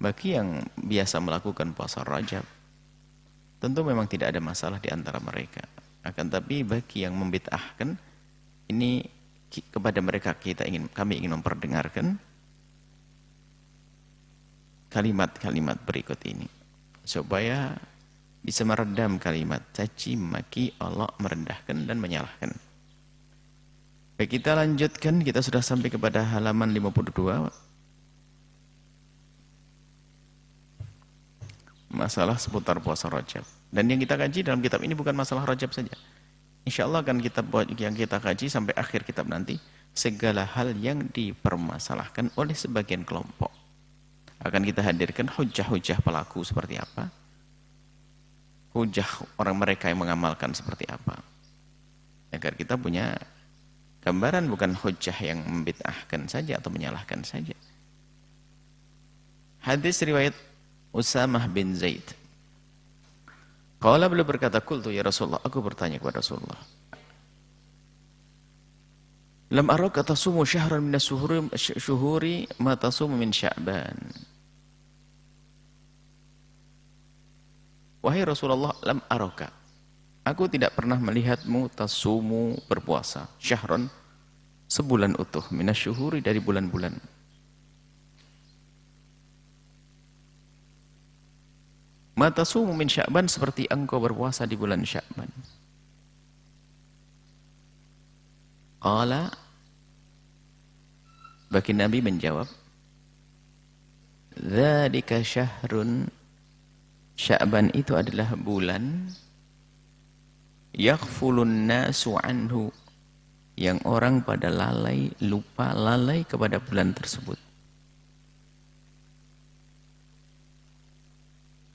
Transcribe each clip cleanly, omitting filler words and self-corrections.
Bagi yang biasa melakukan puasa Rajab, tentu memang tidak ada masalah di antara mereka. Akan tapi bagi yang membid'ahkan, ini kepada mereka kami ingin memperdengarkan kalimat-kalimat berikut ini supaya bisa meredam kalimat caci maki Allah, merendahkan dan menyalahkan. Baik, kita lanjutkan. Kita sudah sampai kepada halaman 52. Masalah seputar puasa Rajab. Dan yang kita kaji dalam kitab ini bukan masalah Rajab saja. Insya Allah akan yang kita kaji sampai akhir kitab nanti, segala hal yang dipermasalahkan oleh sebagian kelompok. Akan kita hadirkan hujah-hujah pelaku seperti apa, hujah orang mereka yang mengamalkan seperti apa, agar kita punya gambaran, bukan hujah yang membid'ahkan saja atau menyalahkan saja. Hadis riwayat Usamah bin Zaid. Qala, beliau berkata, qultu ya Rasulullah, aku bertanya kepada Rasulullah, lam araka tasumu syahran min syuhuri ma tasumu min Sya'ban. Wahai Rasulullah, lam araka, aku tidak pernah melihatmu tasumu berpuasa syahran, sebulan utuh, min syuhuri, dari bulan-bulan. Mata sumu min Sya'ban, seperti engkau berpuasa di bulan Sya'ban. Qala, bagi Nabi menjawab, dzalika syahrun, Sya'ban itu adalah bulan, yaghfulun nasu anhu, yang orang pada lalai, lupa, lalai kepada bulan tersebut.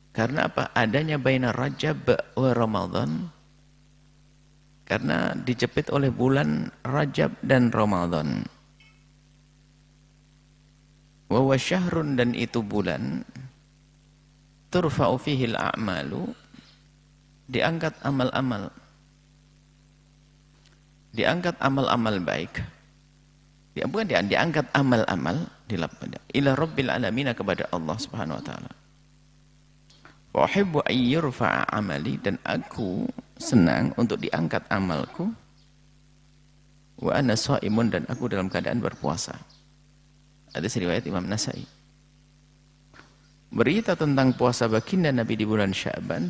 Karena apa? Adanya baina Rajab wa Ramadan. Karena dijepit oleh bulan Rajab dan Ramadan. Wa huwa syahrun, dan itu bulan, turfa'u fihi al-a'malu, diangkat amal-amal. Diangkat amal-amal baik. Diangkat amal-amal ila Rabbil alamin, kepada Allah Subhanahu wa taala. Wa uhibbu an yurfa'a amali, dan aku senang untuk diangkat amalku. Wa ana shaimun, dan aku dalam keadaan berpuasa. Hadis riwayat Imam Nasai. Berita tentang puasa baginda Nabi di bulan Sya'ban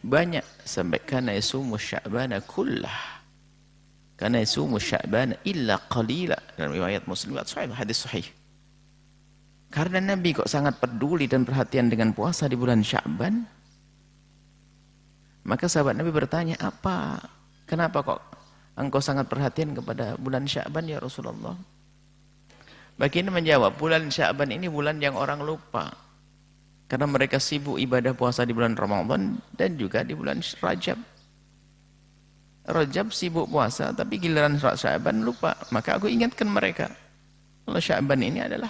banyak, sampai kana yasumu Sya'bana kullah, kana yasumu Sya'bana illa qalila, dalam riwayat Muslim, hadis sahih. Karena Nabi kok sangat peduli dan perhatian dengan puasa di bulan Sya'ban, maka sahabat Nabi bertanya, kenapa kok engkau sangat perhatian kepada bulan Sya'ban ya Rasulullah? Baginda menjawab, bulan Sya'ban ini bulan yang orang lupa, karena mereka sibuk ibadah puasa di bulan Ramadan dan juga di bulan Rajab. Rajab sibuk puasa, tapi giliran Sya'ban lupa. Maka aku ingatkan mereka, kalau Sya'ban ini adalah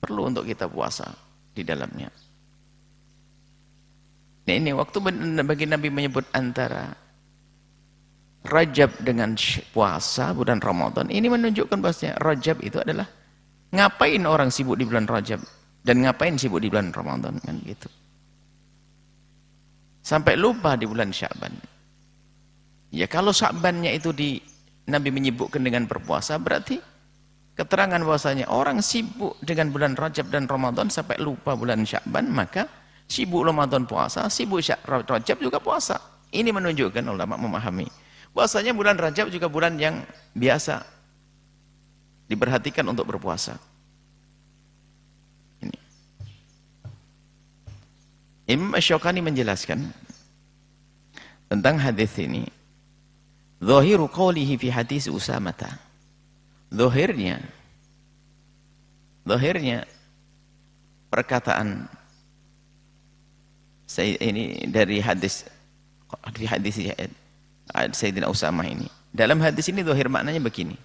perlu untuk kita puasa di dalamnya. Nah, ini waktu bagi Nabi menyebut antara Rajab dengan puasa bulan Ramadan, ini menunjukkan bahwasanya Rajab itu adalah ngapain orang sibuk di bulan Rajab dan ngapain sibuk di bulan Ramadan, kan gitu. Sampai lupa di bulan Sya'ban. Ya kalau Sya'bannya itu Nabi menyibukkan dengan berpuasa, berarti keterangan bahwasanya orang sibuk dengan bulan Rajab dan Ramadan sampai lupa bulan Sya'ban, maka sibuk Ramadan puasa, sibuk Rajab juga puasa. Ini menunjukkan, ulama memahami bahwasanya bulan Rajab juga bulan yang biasa diperhatikan untuk berpuasa. Ini. Imam Asy-Syaukani menjelaskan tentang hadis ini. Zahiru qawlihi fi hadis Usamah. Zahirnya perkataan ini dari hadis Sayyidina Usamah ini. Dalam hadis ini zahir maknanya begini.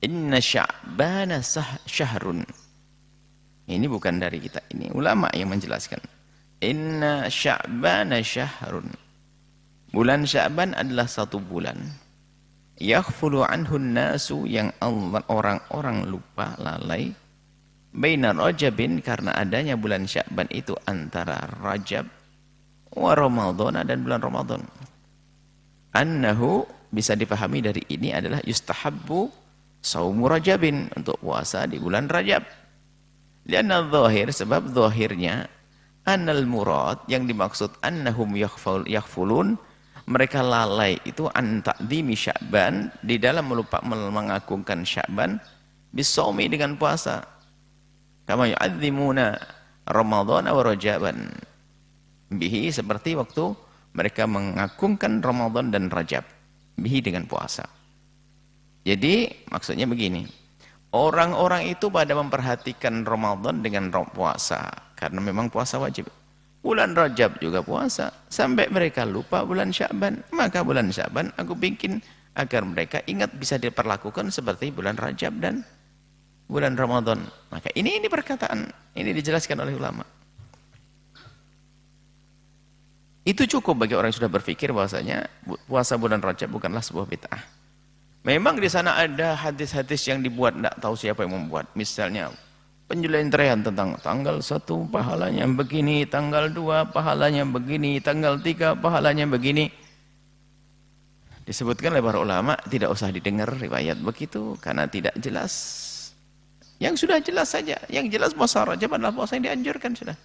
Inna Sya'bana syahrun. Ini bukan dari kita, ini ulama yang menjelaskan. Inna Sya'bana syahrun. Bulan Sya'ban adalah satu bulan. Yaghfulu anhun nasu, yang orang-orang lupa, lalai baina Rajabin, karena adanya bulan Sya'ban itu antara Rajab wa Ramadhan dan bulan Ramadan. Annahu, bisa dipahami dari ini adalah yustahabbu saumu Rajabin, untuk puasa di bulan Rajab. Lianna dhahir, sebab zahirnya annal murad, yang dimaksud annahum yaghfulun, mereka lalai itu an ta'dhimi Sya'ban, di dalam melupa mengagungkan Sya'ban, bisaumi, dengan puasa. Kama yu'adzimuna Ramadhan wa Rajaban bihi, seperti waktu mereka mengagungkan Ramadan dan Rajab bihi, dengan puasa. Jadi maksudnya begini, orang-orang itu pada memperhatikan Ramadan dengan puasa, karena memang puasa wajib. Bulan Rajab juga puasa, sampai mereka lupa bulan Sya'ban. Maka bulan Sya'ban aku bikin agar mereka ingat bisa diperlakukan seperti bulan Rajab dan bulan Ramadan. Maka ini perkataan, ini dijelaskan oleh ulama. Itu cukup bagi orang yang sudah berpikir bahwasanya puasa bulan Rajab bukanlah sebuah bid'ah. Memang di sana ada hadis-hadis yang dibuat, tidak tahu siapa yang membuat. Misalnya penjelentrean tentang tanggal 1 pahalanya begini, tanggal 2 pahalanya begini, tanggal 3 pahalanya begini. Disebutkan oleh para ulama, tidak usah didengar riwayat begitu, karena tidak jelas. Yang sudah jelas saja, yang jelas puasa Rajab adalah puasa yang dianjurkan sudah.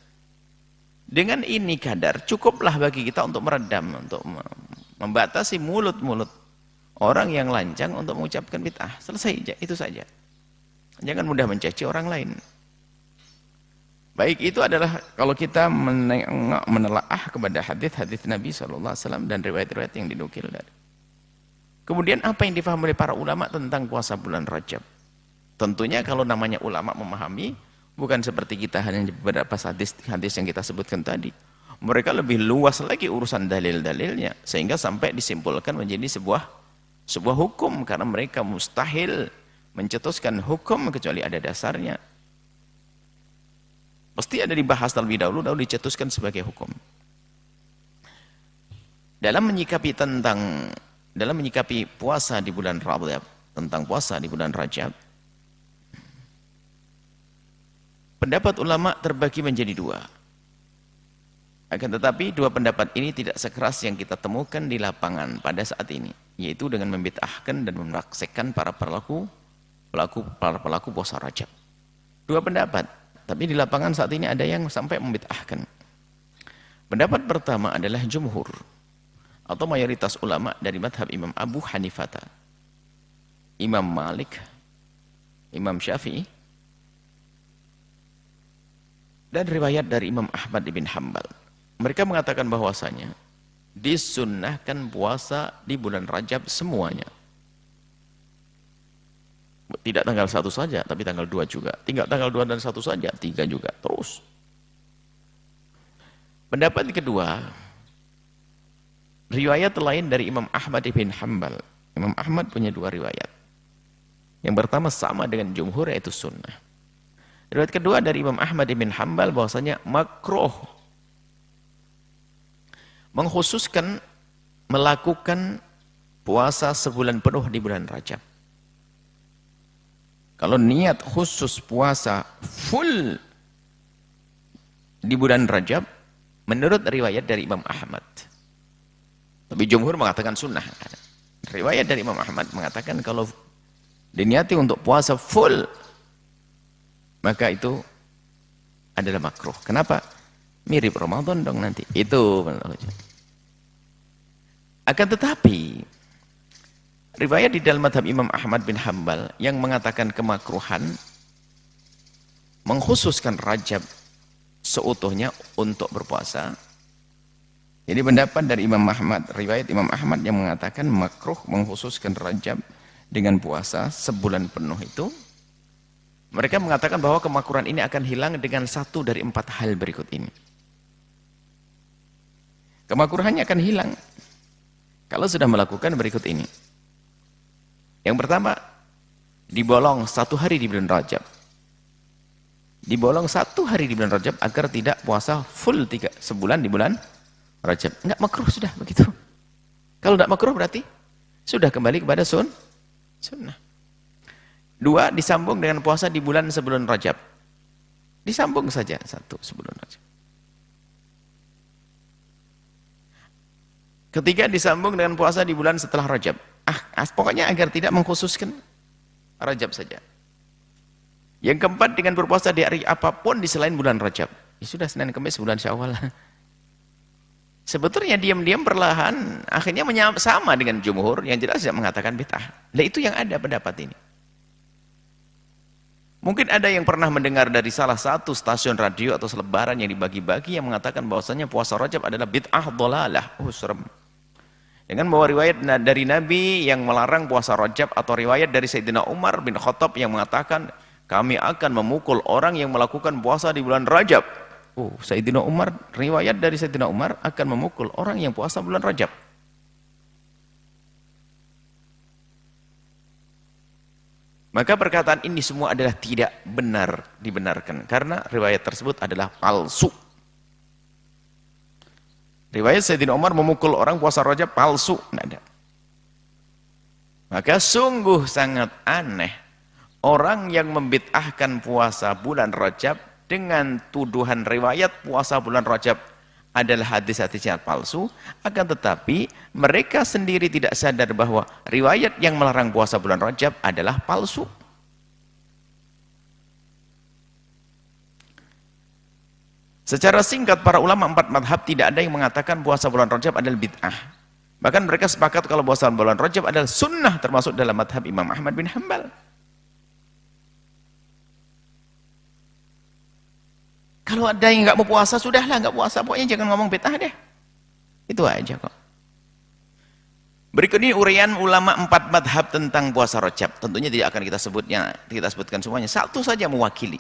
Dengan ini kadar cukuplah bagi kita untuk meredam, untuk membatasi mulut-mulut orang yang lancang untuk mengucapkan bid'ah. Selesai, itu saja. Jangan mudah mencaci orang lain. Baik, itu adalah kalau kita menelaah kepada hadis-hadis Nabi SAW dan riwayat-riwayat yang dinukil dari. Kemudian apa yang difahami oleh para ulama tentang puasa bulan Rajab? Tentunya kalau namanya ulama memahami, bukan seperti kita hanya beberapa hadis yang kita sebutkan tadi. Mereka lebih luas lagi urusan dalil-dalilnya, sehingga sampai disimpulkan menjadi sebuah hukum, karena mereka mustahil mencetuskan hukum kecuali ada dasarnya. Pasti ada dibahas terlebih dahulu, lalu dicetuskan sebagai hukum. Dalam menyikapi puasa di bulan Rajab, tentang puasa di bulan Rajab, pendapat ulama terbagi menjadi dua. Akan tetapi dua pendapat ini tidak sekeras yang kita temukan di lapangan pada saat ini, yaitu dengan membid'ahkan dan memaksakan para pelaku puasa Rajab. Dua pendapat, tapi di lapangan saat ini ada yang sampai membid'ahkan. Pendapat pertama adalah jumhur atau mayoritas ulama dari madhab Imam Abu Hanifah, Imam Malik, Imam Syafi'i, dan riwayat dari Imam Ahmad bin Hanbal. Mereka mengatakan bahwasanya disunnahkan puasa di bulan Rajab semuanya. Tidak tanggal 1 saja, tapi tanggal 2 juga. Tinggal tanggal 2 dan 1 saja, 3 juga, terus. Pendapat kedua, riwayat lain dari Imam Ahmad bin Hanbal. Imam Ahmad punya dua riwayat. Yang pertama sama dengan jumhur, yaitu sunnah. Riwayat kedua dari Imam Ahmad bin Hanbal bahwasanya makruh mengkhususkan melakukan puasa sebulan penuh di bulan Rajab. Kalau niat khusus puasa full di bulan Rajab, menurut riwayat dari Imam Ahmad. Tapi jumhur mengatakan sunnah. Riwayat dari Imam Ahmad mengatakan kalau diniati untuk puasa full, maka itu adalah makruh. Kenapa? Mirip Ramadan dong nanti. Itu. Akan tetapi riwayat di dalam madhab Imam Ahmad bin Hanbal yang mengatakan kemakruhan mengkhususkan Rajab seutuhnya untuk berpuasa. Jadi pendapat dari Imam Ahmad, riwayat Imam Ahmad yang mengatakan makruh mengkhususkan Rajab dengan puasa sebulan penuh itu, mereka mengatakan bahwa kemakruhan ini akan hilang dengan satu dari 4 hal berikut ini. Kemakruhannya akan hilang kalau sudah melakukan berikut ini. Yang pertama, dibolong 1 hari di bulan Rajab. Dibolong 1 hari di bulan Rajab agar tidak puasa full sebulan di bulan Rajab. Enggak makruh sudah begitu. Kalau tidak makruh berarti sudah kembali kepada sunnah. 2, disambung dengan puasa di bulan sebelum Rajab. Disambung saja satu sebelum Rajab. Ketiga, disambung dengan puasa di bulan setelah Rajab. Pokoknya agar tidak mengkhususkan Rajab saja. Yang keempat, dengan berpuasa di hari apapun di selain bulan Rajab. Ya sudah, Senin Kamis bulan Syawal. Sebetulnya diam-diam perlahan akhirnya sama dengan jumhur yang jelas tidak mengatakan bid'ah. Nah, itu yang ada pendapat ini. Mungkin ada yang pernah mendengar dari salah satu stasiun radio atau selebaran yang dibagi-bagi yang mengatakan bahwasanya puasa Rajab adalah bid'ah dhalalah. Serem. Dengan bawa riwayat dari Nabi yang melarang puasa Rajab atau riwayat dari Sayyidina Umar bin Khattab yang mengatakan kami akan memukul orang yang melakukan puasa di bulan Rajab. Sayyidina Umar, riwayat dari Sayyidina Umar akan memukul orang yang puasa bulan Rajab. Maka perkataan ini semua adalah tidak benar dibenarkan karena riwayat tersebut adalah palsu. Riwayat Sayyidina Umar memukul orang puasa Rajab palsu, tidak ada. Maka sungguh sangat aneh orang yang membid'ahkan puasa bulan Rajab dengan tuduhan riwayat puasa bulan Rajab adalah hadis-hadis yang palsu, akan tetapi mereka sendiri tidak sadar bahwa riwayat yang melarang puasa bulan Rajab adalah palsu. Secara singkat, para ulama 4 madhab tidak ada yang mengatakan puasa bulan Rajab adalah bid'ah. Bahkan mereka sepakat kalau puasa bulan Rajab adalah sunnah, termasuk dalam madhab Imam Ahmad bin Hanbal. Kalau ada yang nggak mau puasa, sudahlah nggak puasa, pokoknya jangan ngomong bid'ah deh. Itu aja kok. Berikut ini uraian ulama 4 madhab tentang puasa Rajab. Tentunya tidak akan kita sebutkan semuanya. Satu saja mewakili.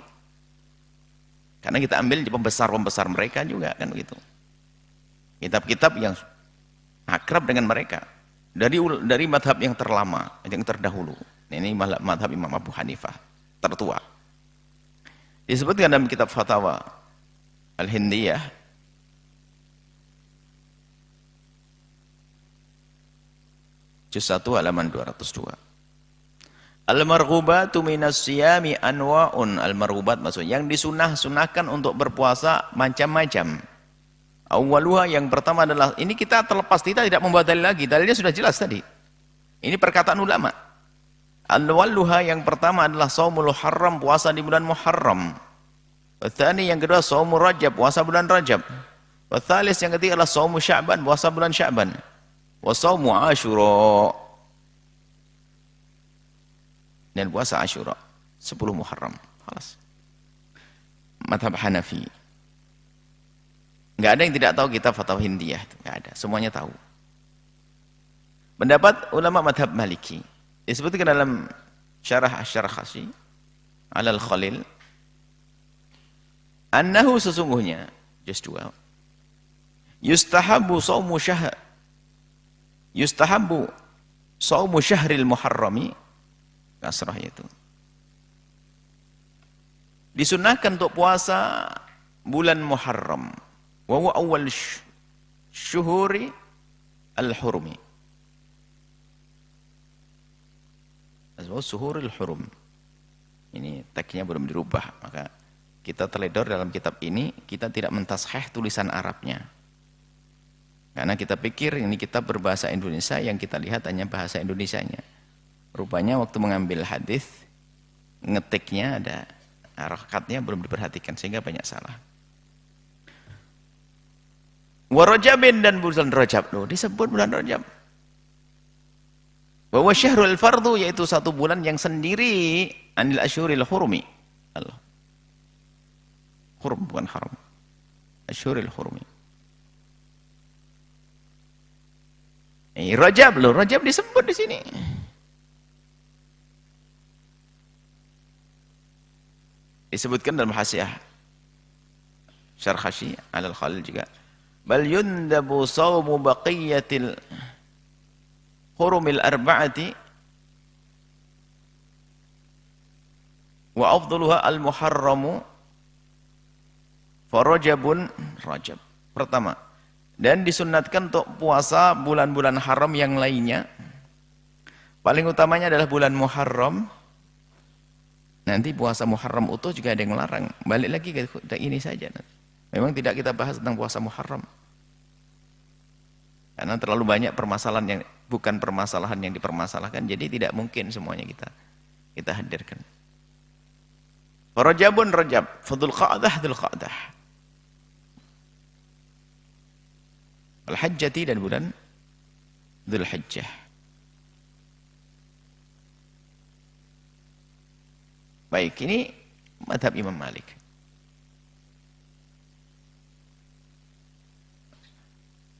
Karena kita ambil di pembesar-pembesar mereka juga kan begitu. Kitab-kitab yang akrab dengan mereka. Dari madhab yang terlama, yang terdahulu. Ini madhab Imam Abu Hanifah, tertua. Disebutkan dalam kitab Fatawa Al-Hindiyah, juz 1 halaman 202. Al-marghubatu minas siyami anwa'un. Al-marghubat maksudnya yang disunah-sunahkan untuk berpuasa macam-macam. Awwaluha, yang pertama adalah, ini kita terlepas, kita tidak membuat dalil lagi, dalilnya sudah jelas tadi. Ini perkataan ulama. Al-awwaluha, yang pertama adalah shaumul haram, puasa di bulan Muharram. Watsani, yang kedua shaumur Rajab, puasa bulan Rajab. Watsalis, yang ketiga adalah shaumu Sya'ban, puasa bulan Sya'ban. Wa shaumu Asyura, dan puasa Asyura 10 Muharram. Khalas. Madhab Hanafi. Enggak ada yang tidak tahu kitab Fatwa Hindiyah, enggak ada, semuanya tahu. Pendapat ulama madhab Maliki disebutkan dalam Syarah Asy-Syarkhasi Alal Khalil, annahu, sesungguhnya, juz 2, yustahabu shaumu syahril muharrami, kasrah itu. Disunahkan untuk puasa bulan Muharram. Wa huwa awwal syuhuri al-hurmi. Syuhuril hurum. Ini teksnya belum dirubah, maka kita teledor dalam kitab ini, kita tidak mentasheh tulisan Arabnya. Karena kita pikir ini kitab berbahasa Indonesia, yang kita lihat hanya bahasa Indonesianya. Rupanya waktu mengambil hadis, ngetiknya ada harakatnya belum diperhatikan sehingga banyak salah. Wa Rajabin, dan bulan Rajab, loh disebut bulan Rajab. Bahwa syahrul fardu, yaitu satu bulan yang sendiri, anil asyuril hurumi. Allah. Hurum bukan haram. Asyuril hurumi. Rajab, loh Rajab disebut di sini. Disebutkan dalam Hasyiah Syarkhasi Alal Khalil juga, bal yundabu shaumu baqiyatil hurumil arba'ati wa afdaluha al-muharramu farajabun Rajab. Pertama, dan disunnatkan untuk puasa bulan-bulan haram yang lainnya. Paling utamanya adalah bulan Muharram. Nanti puasa Muharram utuh juga ada yang melarang. Balik lagi ke ini saja. Memang tidak kita bahas tentang puasa Muharram. Karena terlalu banyak permasalahan yang bukan permasalahan yang dipermasalahkan, jadi tidak mungkin semuanya kita hadirkan. Rajabun Rajab, Dzul Qa'dah Dzul Qa'dah. Al-Hajjati dan bulan Dzul Hijjah. Baik, ini mazhab Imam Malik.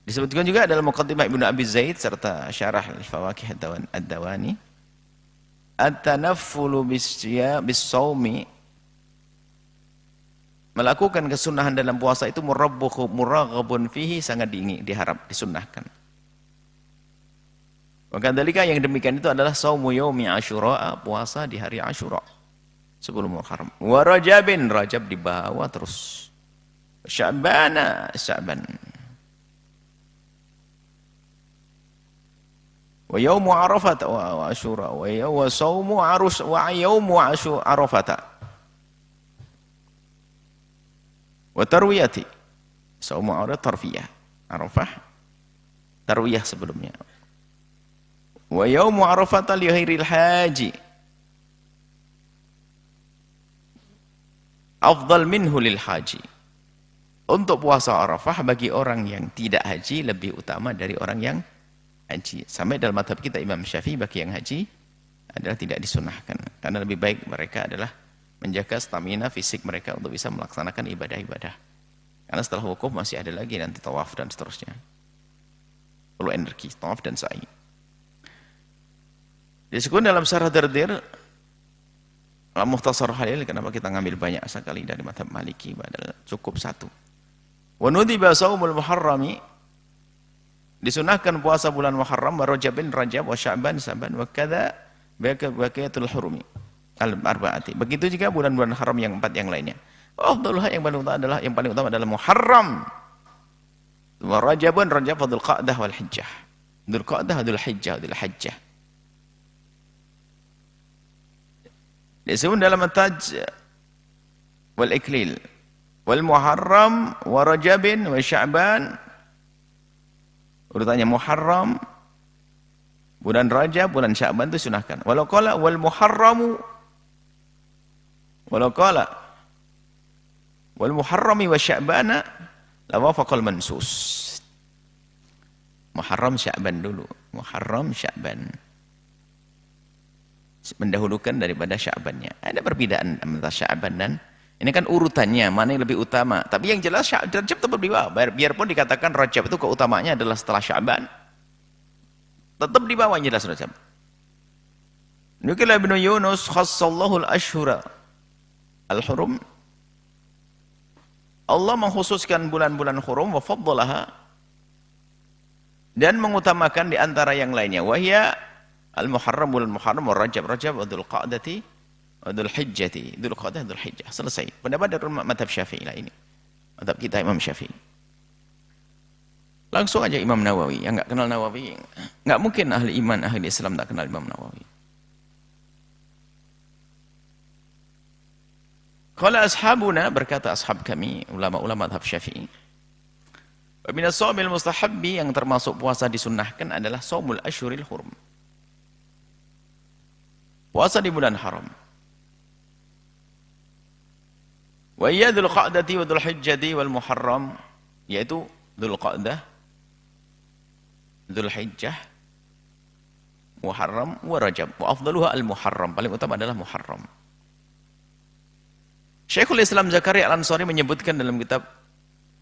Disebutkan juga dalam Muqaddimah Ibnu Abi Zaid serta Syarah Al-Fawaqih Ad-Dawani, at-tanaffulu bis-shaumi, melakukan kesunahan dalam puasa itu muraghabun fihi, sangat diharap, disunnahkan. Maka dalika yang demikian itu adalah shaumu yaumi Asyura, puasa di hari Asyura sebelum Muharram. Wa Rajabin, Rajab dibawa terus. Sya'ban. Wa yaumu Arafah wa Asyura wa shaumu wa yaumu Arafah. Wa tarwiyati, shaumu Arafah tarwiyah sebelumnya. Wa yaumu Arafah li ghairil haji afdal minhu lil haji. Untuk puasa Arafah bagi orang yang tidak haji lebih utama dari orang yang haji. Sampai dalam mazhab kita Imam Syafi'i, bagi yang haji adalah tidak disunahkan. Karena lebih baik mereka adalah menjaga stamina fisik mereka untuk bisa melaksanakan ibadah-ibadah. Karena setelah wukuf masih ada lagi nanti tawaf dan seterusnya. Perlu energi, tawaf dan sa'i. Disebut dalam Syarah Dardir Al-Mukhtasar Khalil, kenapa kita ngambil banyak sekali dari mazhab Maliki, padahal cukup satu. Wa nudiba shaumul muharrami, disunahkan puasa bulan Muharram, wa Rajabin Rajab, wa Sya'ban wa kadza baqiyatul hurumi al-arba'ati. Begitu juga bulan-bulan haram yang 4 yang lainnya. Afdalul yang paling utama adalah Muharram. Wa Rajabun Rajab wa Dzul Qa'dah wal Hijjah. Dzul Qa'dah Dzul Hijjah Dzul Hajjah. Disebut dalam At-Taj wal Iklil wal Muharram wa Rajabin wa Sya'ban. Urutannya Muharram, bulan Rajab, bulan Sya'ban itu sunahkan. Walau qala wal Muharramu, walau qala wal Muharrami wa Sya'bana la wafaqal mansus. Muharram Sya'ban dulu, Muharram Sya'ban, mendahulukan daripada Sya'bannya. Ada perbedaan antara Sya'ban dan ini kan urutannya, mana yang lebih utama. Tapi yang jelas Rajab tetap di bawah. Biarpun dikatakan Rajab itu keutamanya adalah setelah Sya'ban, tetap di bawah jelas Rajab. Nukila Ibnu Yunus khassallahu al-ashhura al-hurum. Allah mengkhususkan bulan-bulan hurum wa faddalaha, dan mengutamakan di antara yang lainnya. Wahya al-Muharram wal Muharram wa Rajab wa Dzul Qa'dati wa Dzul Hijjati. Dzul Qa'dah Dzul Hijjah. Selesai. Pendapat dari mazhab Syafi'i lah ini. Mazhab kita Imam Syafi'i. Langsung aja Imam Nawawi. Yang enggak kenal Nawawi, enggak mungkin ahli iman, ahli Islam tak kenal Imam Nawawi. Qala ashabuna, berkata ashab kami, ulama-ulama mazhab Syafi'i. Wa min as-shaumil mustahabbi, yang termasuk puasa disunnahkan adalah shaumul asyhuril hurum. Puasa di bulan haram. Wa hiya Dzul Qa'dati wa Dzul Hijjati wal Muharram, yaitu Dzul Qa'dah, Dzul Hijjah, Muharram wa Rajab. Wa afdaluha al-Muharram, paling utama adalah Muharram. Syekhul Islam Zakaria Al-Ansari menyebutkan dalam kitab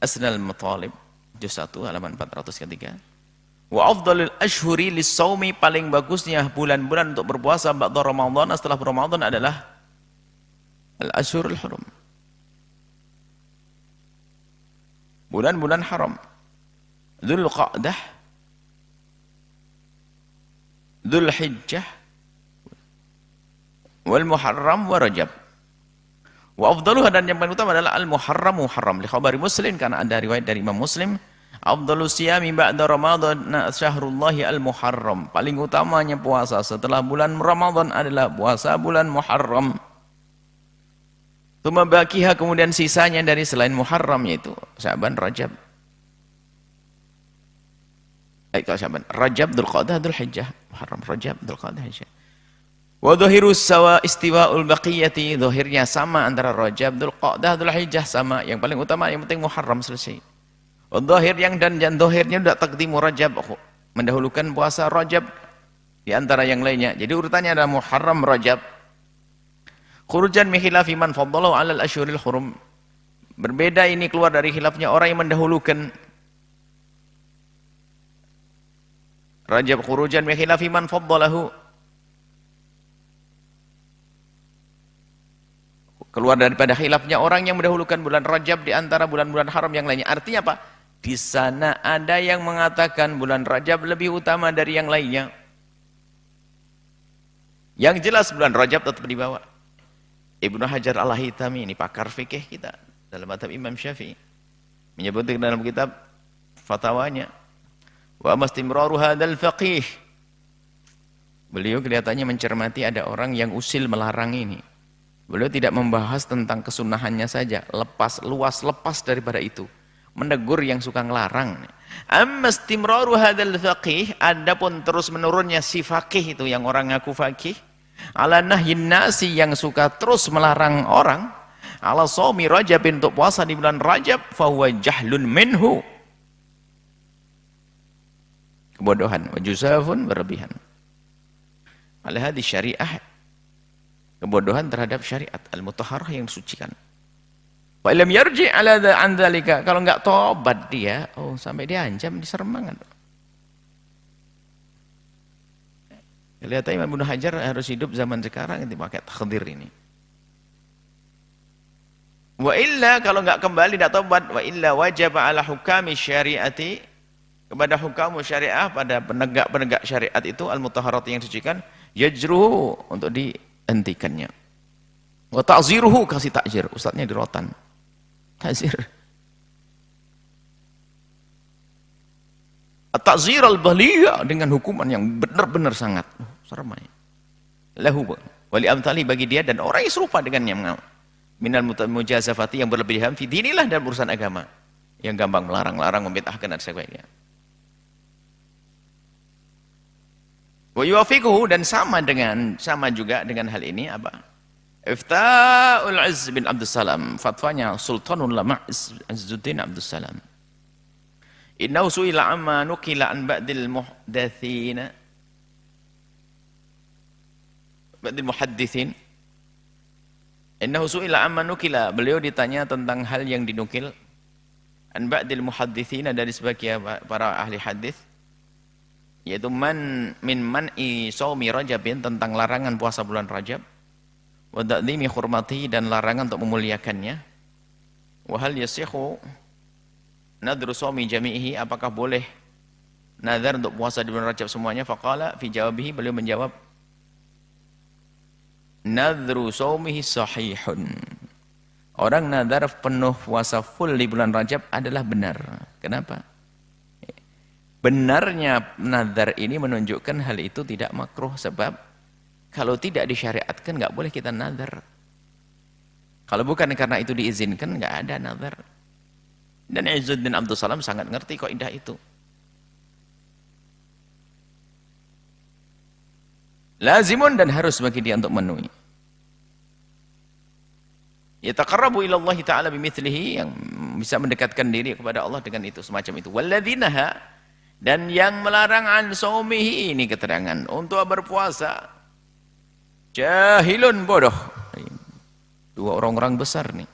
Asnal Matalib juz 1 halaman 403, wa afdalul ashhuri lis-shaumi, paling bagusnya bulan-bulan untuk berpuasa ba'da Ramadan, setelah Ramadan adalah al-ashhurul hurum, bulan-bulan haram. Dzul Qa'dah, Dzul Hijjah, wal Muharram wa Rajab. Wa afdaluha, dan yang paling utama adalah al-Muharram, Muharram. Li khabari Muslim, karena ada riwayat dari Imam Muslim, afdalu siyami ba'da Ramadan syahrullahi al-Muharram. Paling utamanya puasa setelah bulan Ramadan adalah puasa bulan Muharram. Tsumma baqiha, kemudian sisanya dari selain Muharram yaitu Sya'ban, Rajab. Kalau Sya'ban, Rajab, Dzulqa'dah, Dzulhijjah, Muharram, Rajab, Dzulqa'dah, Hijjah. Wa dhahiru sawa istiwa'ul baqiyati, zahirnya sama antara Rajab, Dzulqa'dah, Dzulhijjah sama. Yang paling utama, yang penting Muharram selesai. Wa dhahir yang zahirnya udah taqdimu Rajab, mendahulukan puasa Rajab di antara yang lainnya. Jadi urutannya adalah Muharram, Rajab. Khurujan min khilafi man faddalahu 'alal asyhuril hurum. Berbeda ini keluar dari khilafnya orang yang mendahulukan Rajab. Khurujan min khilafi man faddalahu, keluar daripada khilafnya orang yang mendahulukan bulan Rajab di antara bulan-bulan haram yang lainnya. Artinya apa? Di sana ada yang mengatakan bulan Rajab lebih utama dari yang lainnya. Yang jelas bulan Rajab tetap dibawa. Ibnu Hajar Al-Haytami, ini pakar fikih kita dalam mazhab Imam Syafi'i, menyebutkan dalam kitab fatwanya, wa mastimraru hadzal faqih. Beliau kelihatannya mencermati ada orang yang usil melarang ini. Beliau tidak membahas tentang kesunahannya saja, luas lepas daripada itu, menegur yang suka ngelarang. Amma istimraru hadzal faqih, adapun terus menurunnya si faqih itu, yang orang ngaku faqih, ala nahyin nasi, yang suka terus melarang orang, ala shaumi Rajab, untuk puasa di bulan Rajab, fahuwa jahlun minhu, kebodohan, wajuzafun, berlebihan. Ala hadis syariah, kebodohan terhadap syariat al-mutahharah yang disucikan. Wa lam yarji ala an dzalika, kalau enggak tobat dia, sampai diancam, disermangan. Lihat Imam Ibnu Hajar harus hidup zaman sekarang itu pakai takhdir ini. Wa illa, kalau enggak kembali, tidak tobat, wa illa wajib ala hukami syariati, kepada hukum syariah, pada penegak-penegak syariat itu, al-mutahharat yang disucikan, yajruhu, untuk dihentikannya. Wa ta'ziruhu, kasih takzir, ustadznya di rotan. Takzir. At-ta'zir al-baligh, dengan hukuman yang benar-benar sangat serem. Lahu wa li amthali, bagi dia dan orang yang serupa dengannya, minal mujazafati, yang berlebihan fi dinillah, dalam urusan agama, yang gampang melarang-larang, membid'ahkan dan sebagainya. Wa yuwafiquhu, dan sama juga dengan hal ini apa? Ifta'ul Izz bin Abdus Salam, fatwanya Sultanul Ulama Izzuddin Abdus Salam. Innahu su'ila amma nukila an ba'dil muhdatsina, ba'dil muhadditsin. Innahu su'ila amma nukila, beliau ditanya tentang hal yang dinukil an ba'dil muhadditsina, dari sebagian para ahli hadis, yaitu min man'i shaumi Rajabin, tentang larangan puasa bulan Rajab, wa ta'dhimi hurmatihi, dan larangan untuk memuliakannya, wa hal yasihu nadru shaumi jami'ihi, apakah boleh nazar untuk puasa di bulan Rajab semuanya. Faqala fi jawabihi, beliau menjawab, nadru shaumihi sahihun, orang nazar penuh puasa full di bulan Rajab adalah benar. Kenapa? Benarnya nazar ini menunjukkan hal itu tidak makruh, sebab kalau tidak disyariatkan nggak boleh kita nazar. Kalau bukan karena itu diizinkan, nggak ada nazar. Dan Izzuddin Abdus Salam sangat ngerti kaidah itu. Lazimun, dan harus bagi dia untuk memenuhi. Yataqarrabu ila Allah Ta'ala bimithlihi, yang bisa mendekatkan diri kepada Allah dengan itu, semacam itu. Walladzinaha, dan yang melarang an saumihi, ini keterangan untuk berpuasa, jahilun, bodoh. Dua orang-orang besar nih.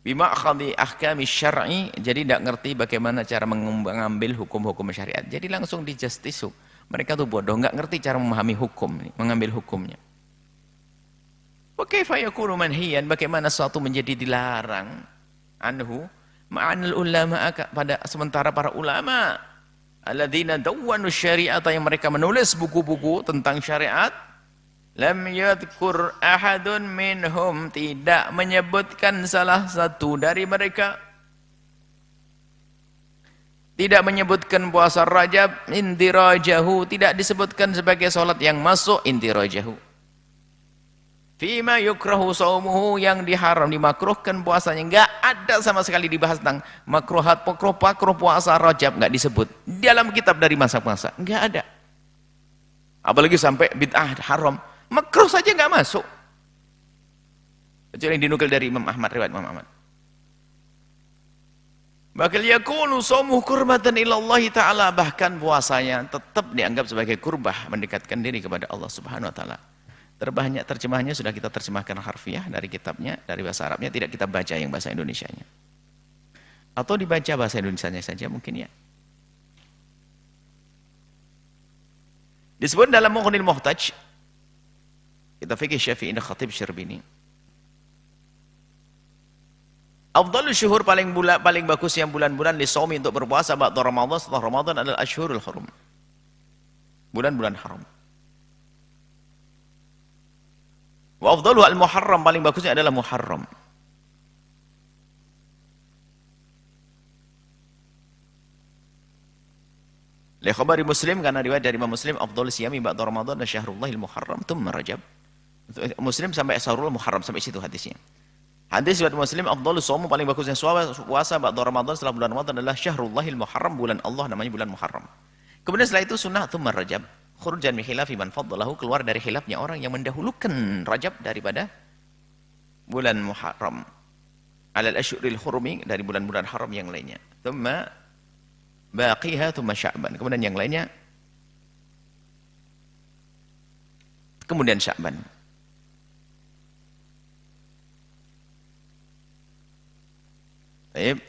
Bima'khadhi ahkami syar'i, jadi tidak ngerti bagaimana cara mengambil hukum-hukum syariat. Jadi langsung dijustisu. Mereka tuh bodoh, nggak ngerti cara memahami hukum, mengambil hukumnya. Wa kaifa yakunu manhiyan, bagaimana suatu menjadi dilarang anhu ma'anil ulama, pada sementara para ulama alladzina dawwanu syari'ata, yang mereka menulis buku-buku tentang syariat, lam yadhkur ahadun minhum, tidak menyebutkan salah satu dari mereka, tidak menyebutkan puasa Rajab indirajahu, tidak disebutkan sebagai salat yang masuk indirajahu. Fima yukrahu saumuhu, yang diharam, dimakruhkan puasanya. Enggak ada sama sekali dibahas tentang makruhat, makruh puasa Rajab, enggak disebut dalam kitab dari masa-masa, enggak ada. Apalagi sampai bid'ah haram, makruh saja enggak masuk. Kecuali yang dinukil dari Imam Ahmad, riwayat Imam Ahmad. Bakal yakunu saumuhu qurbatan ila Allah taala, bahkan puasanya tetap dianggap sebagai kurbah, mendekatkan diri kepada Allah Subhanahu wa taala. Terbanyak terjemahannya sudah kita terjemahkan harfiah dari kitabnya, dari bahasa Arabnya, tidak kita baca yang bahasa Indonesianya. Atau dibaca bahasa Indonesianya saja mungkin ya. Disebut dalam Mughnil Muhtaj, kita fikih Syafi'i Khatib Syarbini. Afdhalus syuhur, paling bagus yang bulan-bulan li shaumi, untuk berpuasa ba'da Ramadan, setelah Ramadan, adalah asyhurul hurum. Bulan-bulan haram. Wa afdaluhu al-Muharram, paling bagusnya adalah Muharram. Li khabari Muslim, karena riwayat dari Imam Muslim, afdhalus siyami ba'da Ramadan syahrul Muharram tsumma Rajab. Muslim sampai syahrul Muharram, sampai situ hadisnya. Hadis riwayat Muslim, afdhalus shaum, paling bagusnya puasa ba'da Ramadan, setelah bulan Ramadan, adalah syahrul Muharram, bulan Allah namanya bulan Muharram. Kemudian setelah itu sunnah tsumma Rajab. Khurujan min khilafi man faddalahu, keluar dari khilafnya orang yang mendahulukan Rajab daripada bulan Muharram. Alal asyuril hurumi, dari bulan-bulan haram yang lainnya. Tsumma baqiha tsumma Sya'ban. Kemudian yang lainnya kemudian Sya'ban. Baik.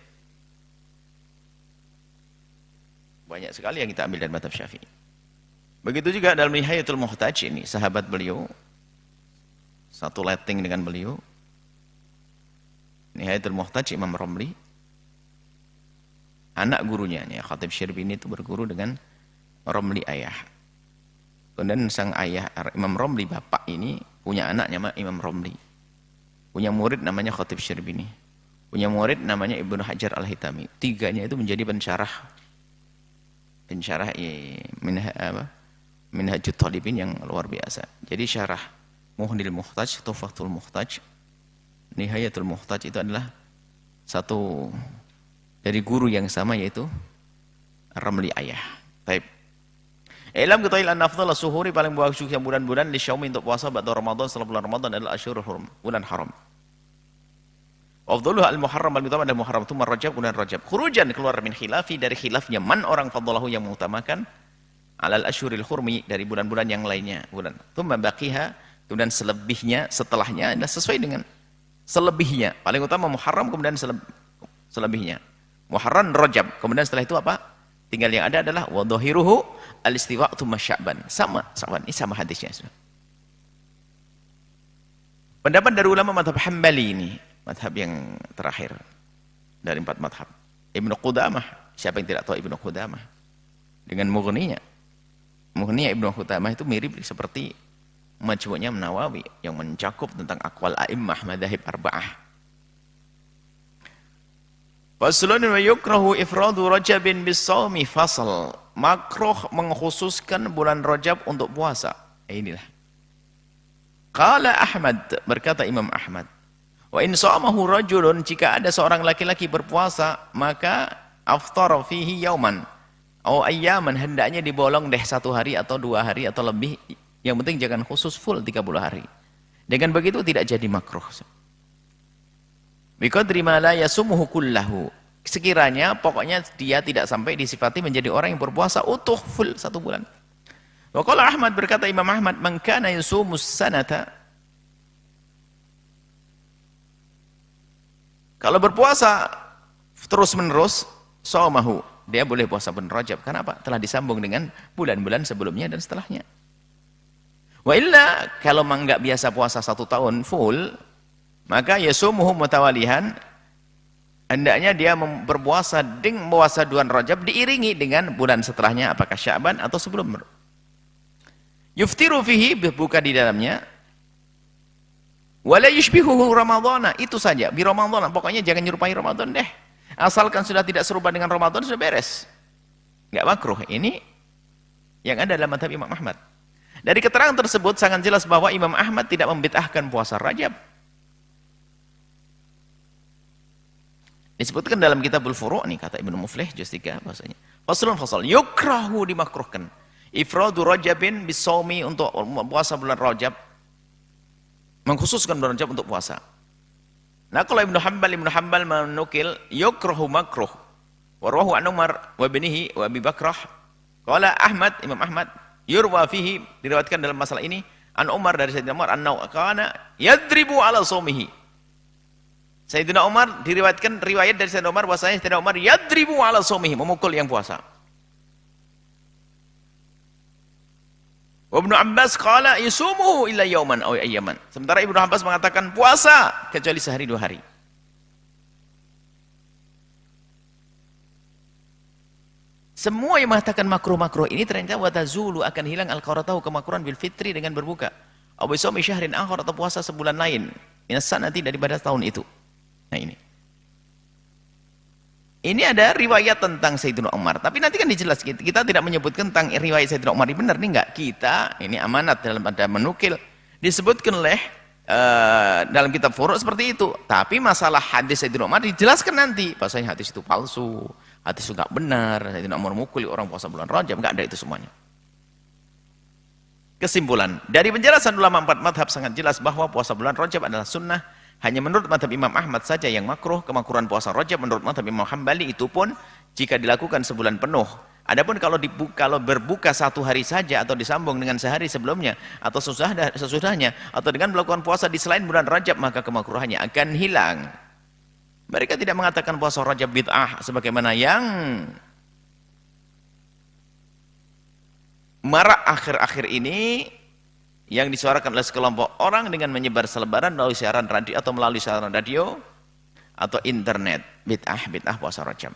Banyak sekali yang kita ambil dari mazhab Syafi'i. Begitu juga dalam Nihayatul Muhtaj ini, sahabat beliau, satu letting dengan beliau, Nihayatul Muhtaj Imam Romli, anak gurunya, ya, Khatib Syarbini itu berguru dengan Romli ayah. Kemudian sang ayah Imam Romli, bapak ini, punya anak namanya Imam Romli, punya murid namanya Khatib Syarbini, punya murid namanya Ibnu Hajar Al-Hitami. Tiganya itu menjadi pensyarah Minhajut Talibin yang luar biasa. Jadi syarah Mughnil Muhtaj, Tuhfatul Muhtaj, Nihayatul Muhtaj itu adalah satu dari guru yang sama, yaitu Ramli ayah. Baik. Ilam ketahuilah afdhalus suhuri, paling bagus yang bulan-bulan li syaumi, untuk puasa ba'da Ramadan, setelah bulan Ramadan, adalah asyhurul hurum, bulan haram. Afdhaluha al-Muharram, paling utama adalah Muharram, tsumma Rajab, bulan Rajab. Khurujan, keluar min khilafi, dari khilafnya man orang faddalahu, yang mengutamakan alal asyuril hurmi, dari bulan-bulan yang lainnya, bulan. Tsumma baqiha, kemudian selebihnya, setelahnya adalah sesuai dengan selebihnya. Paling utama Muharram, kemudian selebihnya Muharram, Rajab, kemudian setelah itu apa? Tinggal yang ada adalah wa dhahiruhu al-istiwa' tsumma Sya'ban. Sama ini sama hadisnya. Pendapat dari ulama mazhab Hambali ini, mazhab yang terakhir dari 4 mazhab. Ibnu Qudamah, siapa yang tidak tahu Ibnu Qudamah? Dengan Mughninya Ibnu Qudamah itu mirip seperti Majmu'nya Nawawi yang mencakup tentang aqwal a'immah madzhab arba'ah. Faslun wa yukrahu ifradu Rajabin bis-shaumi, fasal, makruh mengkhususkan bulan Rajab untuk puasa. Inilah. Qala Ahmad, berkata Imam Ahmad, wa in shamahu rajulun, jika ada seorang laki-laki berpuasa, maka aftara fihi yauman atau ayyaman, hendaknya dibolong deh 1 hari atau 2 hari atau lebih, yang penting jangan khusus full 30 hari. Dengan begitu tidak jadi makruh. Biqadri ma la yasumuhu kullahu, sekiranya pokoknya dia tidak sampai disifati menjadi orang yang berpuasa utuh full 1 bulan. Wa qala Ahmad, berkata Imam Ahmad, man kana yasumus sanata, kalau berpuasa terus menerus, shaumahu, dia boleh puasa bulan Rajab. Kenapa? Telah disambung dengan bulan-bulan sebelumnya dan setelahnya. Wa illa, kalau memang nggak biasa puasa 1 tahun full, maka yasumuhu mutawalihan, hendaknya dia berpuasa dengan puasa bulan Rajab diiringi dengan bulan setelahnya, apakah Sya'ban atau sebelum. Yuftiru fihi, berbuka di dalamnya. Wala yushbihuhu Ramadhana, itu saja. Bi Ramadhana, pokoknya jangan nyerupai Ramadan deh. Asalkan sudah tidak serupa dengan Ramadan, sudah beres. Enggak makruh. Ini yang ada dalam mazhab Imam Ahmad. Dari keterangan tersebut sangat jelas bahwa Imam Ahmad tidak membid'ahkan puasa Rajab. Disebutkan dalam Kitabul Furu' nih, kata Ibnu Muflih juz 3 bahasanya. Faslun fasal, yukrahu, dimakruhkan. Ifradu Rajabin bisaumi, untuk puasa bulan Rajab. Mengkhususkan bulan Rajab untuk puasa. Nah, kalau Ibnu Hanbal menukil yukrahu makruh. Warwahu an Umar wa binihi wa Abi Bakrah. Qala Ahmad, Imam Ahmad, yurwa fihi, diriwayatkan dalam masalah ini an Umar, dari Sayyidina Umar, annahu kana yadribu ala saumihi. Sayyidina Umar, diriwayatkan riwayat dari Sayyidina Umar bahwasanya Sayyidina Umar yadribu ala saumihi, memukul yang puasa. Wa Ibnu Abbas qala yusumuhu illa yauman aw ayyaman. Sementara Ibnu Abbas mengatakan puasa kecuali sehari 2 hari. Semua yang mengatakan makruh-makruh ini ternyata watazulu, akan hilang al-qaratahu, kemakruhan bil fitri, dengan berbuka. Aw bisawmi syahrin akhar, atau puasa sebulan lain. Minas sanati, daripada tahun itu. Nah ini. Ini ada riwayat tentang Sayyidina Umar, tapi nanti kan dijelaskan. Kita tidak menyebutkan tentang riwayat Sayyidina Umar ini benar, ini enggak. Kita ini amanat dalam ada menukil. Disebutkan oleh dalam kitab Furu' seperti itu. Tapi masalah hadis Sayyidina Umar dijelaskan nanti. Bahasanya hadis itu palsu. Hadis itu nggak benar, Sayyidina Umar mukuli orang puasa bulan Rajab, nggak ada itu semuanya. Kesimpulan, dari penjelasan ulama 4 madhab sangat jelas bahwa puasa bulan Rajab adalah sunnah. Hanya menurut madhab Imam Ahmad saja yang makruh kemakruhan puasa Rajab. Menurut madhab Imam Hambali itu pun jika dilakukan sebulan penuh. Adapun kalau berbuka 1 hari saja, atau disambung dengan sehari sebelumnya, atau sesudahnya, atau dengan melakukan puasa di selain bulan Rajab, maka kemakruhannya akan hilang. Mereka tidak mengatakan puasa Rajab bid'ah sebagaimana yang marak akhir-akhir ini, yang disuarakan oleh sekelompok orang dengan menyebar selebaran melalui siaran radio atau internet. Bid'ah puasa Rajab.